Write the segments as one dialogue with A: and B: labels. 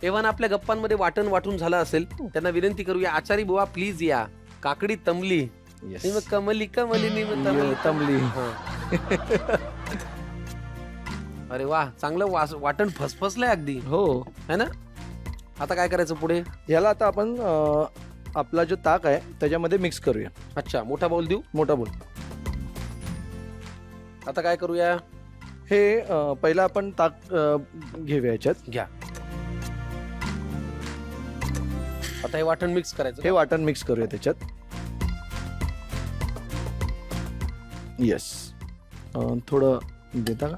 A: एव्हाना आपल्या गप्पांमध्ये वाटण वाटून झालं असेल, त्यांना विनंती करूया, आचारी बुवा प्लीज या. काकडी तमली
B: Yes.
A: निम कमली कमली निम तमली
B: तमली.
A: हा. अरे वा, चांगलं वाटण फसफसलंय अगदी,
B: हो.
A: है ना. आता काय करायचं पुढे?
B: याला आता आपण आपला जो ताक आहे त्याच्यामध्ये मिक्स करूया.
A: अच्छा, मोठा बाउल देऊ.
B: मोठा बोल.
A: आता काय करूया?
B: हे पहिला आपण ताक घेऊया याच्यात.
A: घ्या. आता हे वाटण मिक्स करायचं.
B: हे वाटण मिक्स करूया त्याच्यात. येस. थोडं देता का?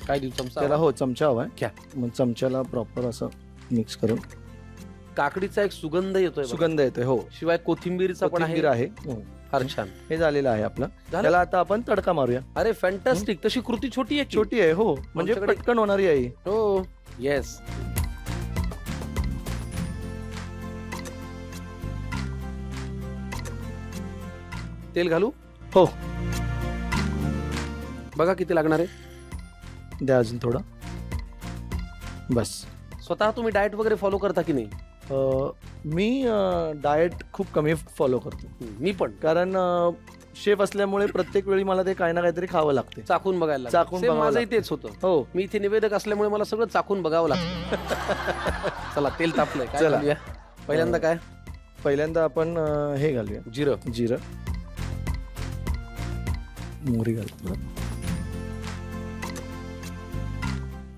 A: काय देऊ? चमचा
B: त्याला हो चमचा हवाय.
A: घ्या.
B: मग चमच्याला प्रॉपर असं मिक्स करून.
A: काकडीचा एक सुगंध येतोय,
B: सुगंध येतोय. हो.
A: शिवाय कोथिंबीरचा पण
B: कोथिंबीर आहे. हो.
A: फार छान.
B: हे झालेलं आहे आपलं.
A: झालं?
B: त्याला आता आपण तडका मारूया.
A: अरे फॅन्टास्टिक. तशी कृती छोटी आहे की?
B: छोटी आहे. हो, म्हणजे
A: आमच्याकडे-
B: पटकन होणारी आहे.
A: हो. येस. तेल घालू?
B: हो.
A: बघा किती लागणार आहे.
B: द्या अजून थोडं. बस.
A: स्वतः तुम्ही डाएट वगैरे फॉलो करता की नाही?
B: मी डाएट खूप कमी फॉलो करतो.
A: मी पण.
B: कारण शेफ असल्यामुळे प्रत्येक वेळी मला ते काही ना काहीतरी खावं लागते.
A: चाकून बघायला लागतं.
B: चाखून
A: Same
B: बघावं
A: माझंही
B: लागतं.
A: तेच होतं.
B: हो.
A: मी इथे निवेदक असल्यामुळे मला सगळं चाकून बघावं लागतं. चला, तेल तापलंय. काय
B: चला.
A: घालूया? पहिल्यांदा काय?
B: पहिल्यांदा आपण हे घालूया.
A: जिरं.
B: जिरं. मोहरी घालतो.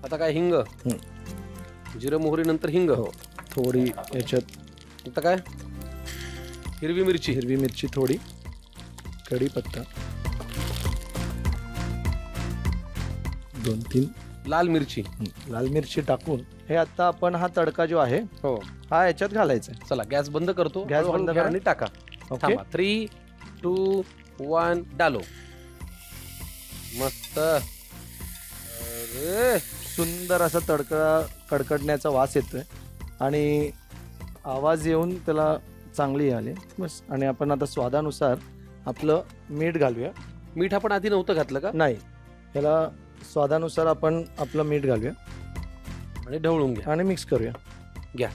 A: आता काय? हिंग. जिरं मोहरी नंतर हिंग.
B: हो. थोडी याच्यात
A: आता काय? हिरवी मिरची.
B: हिरवी मिरची थोडी. कढीपत्ता 2-3.
A: लाल मिरची.
B: लाल मिरची टाकून हे आता आपण हा तडका जो आहे
A: हो.
B: हा याच्यात घालायचा आहे.
A: चला, गॅस बंद करतो.
B: गॅस
A: हळूहळू
B: बंद
A: घ्या
B: करा.
A: आणि टाका.
B: ओके.
A: थांबा. 3, 2, 1 डालो. मस्त. अरे
B: सुंदर असा तडका कडकडण्याचा वास येतोय आणि आवाज येऊन त्याला चांगली आले. बस. आणि आपण आता स्वादानुसार आपलं मीठ घालूया.
A: मीठ आपण आधी नव्हतं घातलं का?
B: नाही, याला स्वादानुसार आपण आपलं मीठ घालूया
A: आणि ढवळून घ्या.
B: आणि मिक्स करूया.
A: घ्या.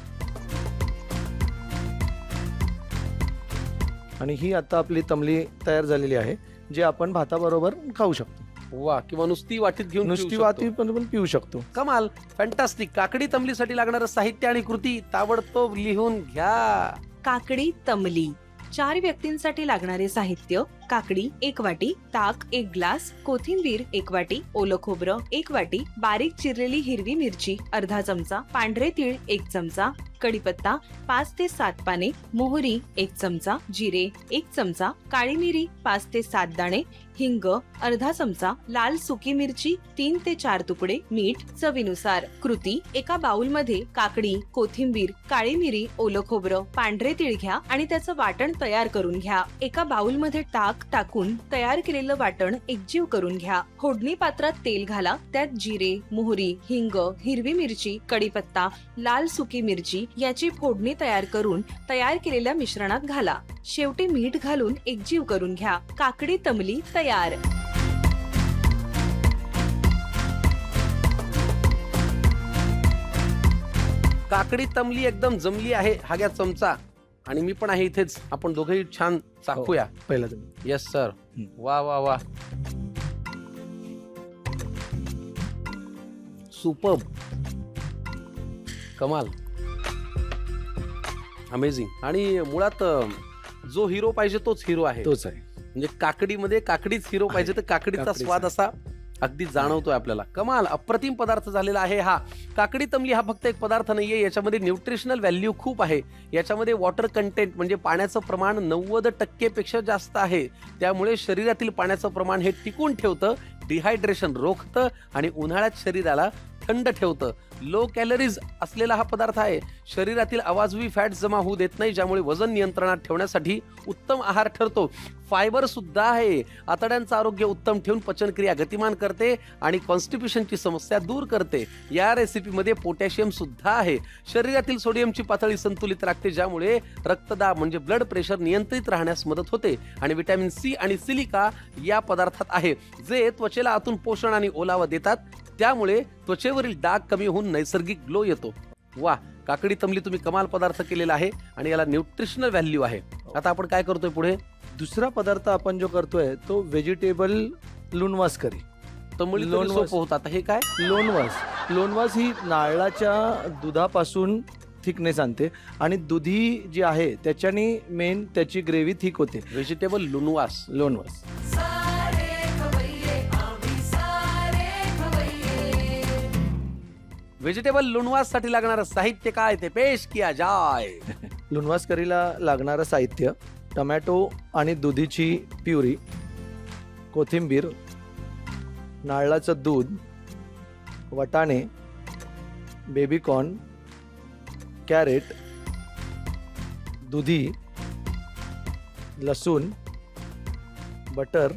B: आणि ही आता आपली तमली तयार झालेली आहे, जी आपण भाताबरोबर खाऊ शकतो.
A: वा, किंवा नुसती वाटीत घेऊन पिऊ
B: नुसती
A: शकतो.
B: वाटी पण पिऊ शकतो.
A: कमाल. फॅन्टास्टिक. काकडी तमलीसाठी लागणारं साहित्य आणि कृती ताबडतोब लिहून घ्या.
C: काकडी तमली. 4 व्यक्तींसाठी लागणारे साहित्य: काकडी 1 वाटी, ताक 1 ग्लास, कोथिंबीर 1 वाटी, ओलं खोबरं 1 वाटी, बारीक चिरलेली हिरवी मिरची अर्धा चमचा, पांढरे तीळ 1 चमचा, कढीपत्ता 5 ते 7 पाने, मोहरी 1 चमचा, जिरे 1 चमचा, काळी मिरी 5 ते 7 दाणे, हिंग अर्धा चमचा, लाल सुकी मिरची 3 ते 4 तुकडे, मीठ चवीनुसार. कृती: एका बाउल मध्ये काकडी, कोथिंबीर, काळी मिरी, ओलं खोबरं, पांढरे तीळ घ्या आणि त्याचं वाटण तयार करून घ्या. एका बाउल मध्ये ताक टाकून तयार केलेलं वाटण एकजीव करून घ्या. फोडणी पात्रात तेल घाला. त्यात जिरे, मोहरी, हिंग, हिरवी मिरची, कढीपत्ता, लाल सुकी मिरची याची फोडणी तयार करून तयार केलेल्या मिश्रणात घाला. शेवटी मीठ घालून एकजीव करून घ्या. काकडी तमली तयार.
A: काकडी तमली एकदम जमली आहे. हा घ्या चमचा. आणि मी पण आहे इथेच. आपण दोघेही छान चाखूया.
B: पहिला तुम्ही.
A: Yes sir. वा वा वा. सुपर्ब. कमाल. अमेझिंग. आणि मुळात जो हिरो पाहिजे तोच हिरो आहे.
B: तोच आहे.
A: म्हणजे काकडीमध्ये काकडीच हिरो पाहिजे, तर काकडीचा
B: काकडीच
A: स्वाद असा अगदी जाणवतोय आपल्याला. कमाल. अप्रतिम पदार्थ झालेला आहे हा. काकडी तमली हा फक्त एक पदार्थ नाहीये, याच्यामध्ये न्यूट्रिशनल व्हॅल्यू खूप आहे. याच्यामध्ये वॉटर कंटेंट म्हणजे पाण्याचं प्रमाण 90% पेक्षा जास्त आहे. त्यामुळे शरीरातील पाण्याचं प्रमाण हे टिकून ठेवतं, डिहायड्रेशन रोखतं आणि उन्हाळ्यात शरीराला थंड ठेवतं. लो कॅलरीज असलेला हा पदार्थ आहे. शरीरातील अवाजवी फॅट्स जमा होऊ देत नाही, ज्यामुळे वजन नियंत्रणात ठेवण्यासाठी उत्तम आहार ठरतो. फायबर सुद्धा आहे. आतड्यांचं आरोग्य उत्तम ठेवून पचनक्रिया गतिमान करते आणि कॉन्स्टिप्युशनची समस्या दूर करते. या रेसिपीमध्ये पोटॅशियम सुद्धा आहे. शरीरातील सोडियमची पातळी संतुलित राखते, ज्यामुळे रक्तदाब म्हणजे ब्लड प्रेशर नियंत्रित राहण्यास मदत होते. आणि व्हिटॅमिन सी आणि सिलिका या पदार्थात आहे, जे त्वचेला आतून पोषण आणि ओलावा देतात. त्यामुळे त्वचेवरील डाग कमी होऊन नैसर्गिक ग्लो येतो. वा, काकडी तमली तुम्ही कमाल पदार्थ केलेला आहे आणि याला न्यूट्रिशनल व्हॅल्यू आहे. आता आपण काय करतोय पुढे?
B: दुसरा पदार्थ आपण जो करतोय तो व्हेजिटेबल लोणवास करी.
A: तमली
B: लोणवास.
A: सोपं होतं. आता हे काय?
B: लोणवास ही नारळाच्या दुधापासून थिकनेस आणते आणि दुधी जी आहे त्याच्याने मेन त्याची ग्रेव्ही थिक होते.
A: व्हेजिटेबल लोणवास.
B: लोणवास.
A: व्हेजिटेबल लोणवास साठी लागणारं साहित्य काय ते पेश किया जाय.
B: लोणवास करीला लागणारं साहित्य: टमॅटो आणि दुधीची प्युरी, कोथिंबीर, नारळाचं दूध, वाटाणे, बेबीकॉर्न, कॅरेट, दुधी, लसूण, बटर,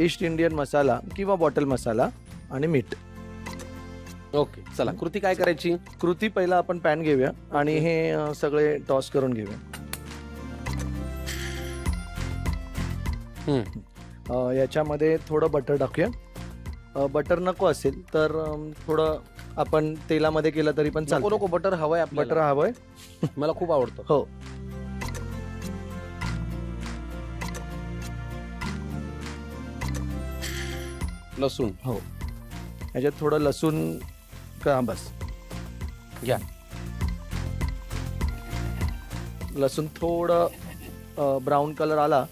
B: ईस्ट इंडियन मसाला किंवा बॉटल मसाला आणि मीठ.
A: ओके, चला कृती काय करायची?
B: कृती पहिला आपण पॅन घेऊया आणि हे सगळे टॉस करून घेऊया. याच्यामध्ये थोडं बटर टाकूया. बटर नको असेल तर थोडं आपण तेलामध्ये केलं तरी पण
A: नको
B: चालतं.
A: नको, बटर हवंय आपल्याला.
B: बटर हवंय.
A: मला खूप आवडतं.
B: हो.
A: लसूण.
B: हो, याच्यात थोडं लसूण का बस
A: घ्या.
B: लसूण थोडं ब्राऊन कलर आला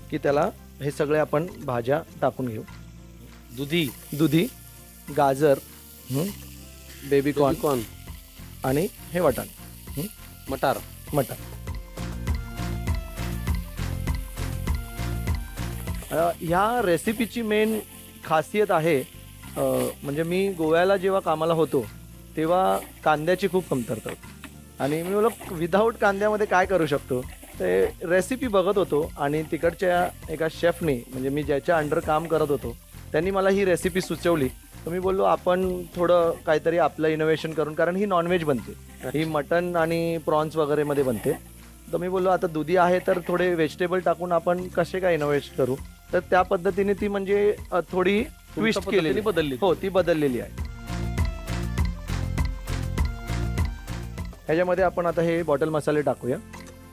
B: की त्याला हे सगळे आपण भाज्या टाकून घेऊ. दुधी, गाजर, बेबीकॉर्न
A: कॉर्न,
B: आणि हे वाटाण,
A: मटार.
B: ह्या रेसिपीची मेन खासियत आहे म्हणजे मी गोव्याला जेव्हा कामाला होतो तेव्हा कांद्याची खूप कमतरता होती आणि मी बोललो विदाऊट कांद्यामध्ये काय करू शकतो. ते रेसिपी बघत होतो आणि तिकडच्या एका शेफने, म्हणजे मी ज्याच्या अंडर काम करत होतो, त्यांनी मला ही रेसिपी सुचवली. तर मी बोललो आपण थोडं काहीतरी आपलं इनोव्हेशन करून, कारण ही नॉनव्हेज बनते, ही मटन आणि प्रॉन्स वगैरे मध्ये बनते. तर मी बोललो आता दुधी आहे तर थोडे व्हेजिटेबल टाकून आपण कसे काय इनोव्हेट करू. तर त्या पद्धतीने ती म्हणजे थोडी ट्विस्ट केलेली,
A: बदलली.
B: हो ती बदललेली आहे. ह्याच्यामध्ये आपण आता हे बॉटल मसाले टाकूया.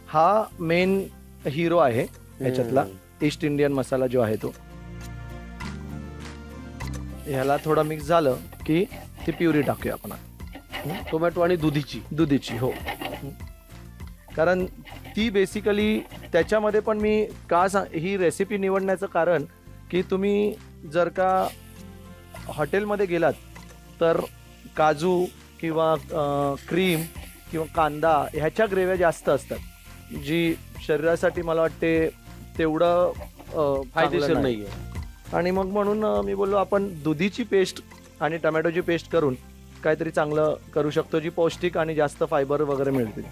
B: हा मेन हिरो आहे ह्याच्यातला, ईस्ट इंडियन मसाला जो आहे तो. ह्याला थोडा मिक्स झालं की ती प्युरी टाकूया आपण,
A: टोमॅटो आणि दुधीची.
B: हो, कारण ती बेसिकली त्याच्यामध्ये पण मी ही रेसिपी निवडण्याचं कारण की तुम्ही जर का हॉटेलमध्ये गेलात तर काजू किंवा क्रीम किंवा कांदा ह्याच्या ग्रेव्या जास्त असतात, जी शरीरासाठी मला वाटते तेवढं
A: फायदेशीर नाहीये.
B: आणि मग म्हणून मी बोललो आपण दुधीची पेस्ट आणि टमॅटोची पेस्ट करून काहीतरी चांगलं करू शकतो, जी पौष्टिक आणि जास्त फायबर वगैरे मिळतील.